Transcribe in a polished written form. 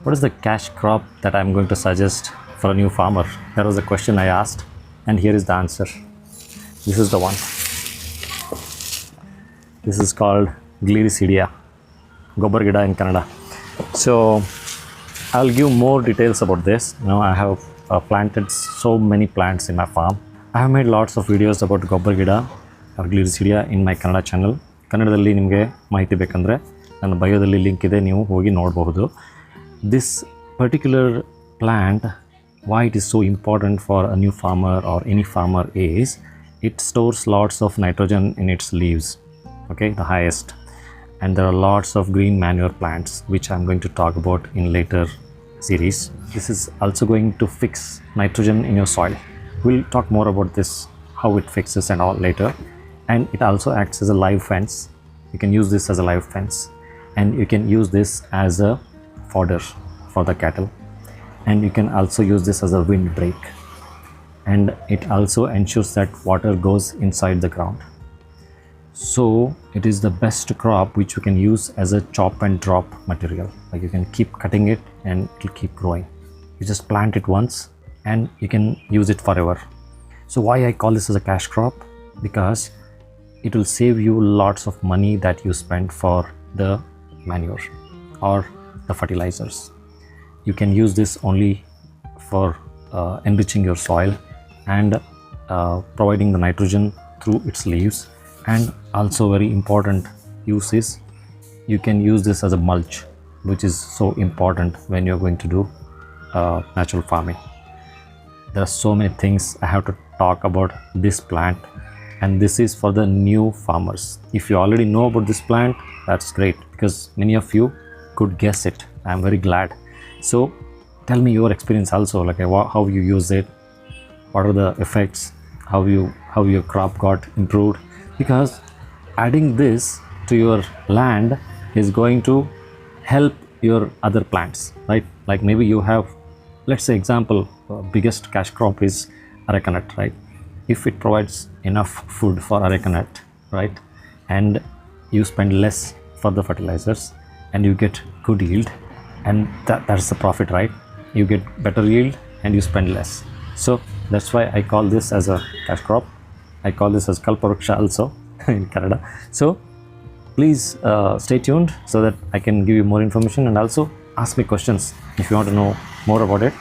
What is the cash crop that I'm going to suggest for a new farmer? That was the question I asked, and here is the answer. This is the one. This is called Gliricidia, Gobbar Gida in Kannada. So I'll give more details about this. I have planted so many plants in my farm. I have made lots of videos about Gobbar Gida or Gliricidia in my Kannada channel. ಕನ್ನಡದಲ್ಲಿ ನಿಮಗೆ ಮಾಹಿತಿ ಬೇಕಂದರೆ ನನ್ನ ಬಯೋದಲ್ಲಿ link ಇದೆ, ನೀವು ಹೋಗಿ ನೋಡಬಹುದು. This particular plant, why it is so important for a new farmer or any farmer is it stores lots of nitrogen in its leaves, okay, the highest. And there are lots of green manure plants which I'm going to talk about in later series. This is also going to fix nitrogen in your soil. We'll talk more about this, how it fixes and all later. And it also acts as a live fence. You can use this as a live fence, and you can use this as a fodder for the cattle, and you can also use this as a windbreak, and it also ensures that water goes inside the ground. So it is the best crop which you can use as a chop and drop material. Like you can keep cutting it and it will keep growing. You just plant it once and you can use it forever. So why I call this as a cash crop? Because it will save you lots of money that you spend for the manure or the fertilizers. You can use this only for enriching your soil and providing the nitrogen through its leaves. And also very important use is you can use this as a mulch, which is so important when you're going to do natural farming. There are so many things I have to talk about this plant, and this is for the new farmers. If you already know about this plant, that's great, because many of you could guess it. I'm very glad. So tell me your experience also, like how you use it, what are the effects, how your crop got improved. Because adding this to your land is going to help your other plants, right? Like maybe you have, let's say example, biggest cash crop is arecanut, right? If it provides enough food for arecanut, right, and you spend less for the fertilizers and you get good yield, and that's the profit, right? You get better yield and you spend less. So that's why I call this as a cash crop. I call this as Kalpavruksha also in Kannada. So please stay tuned so that I can give you more information, and also ask me questions if you want to know more about it.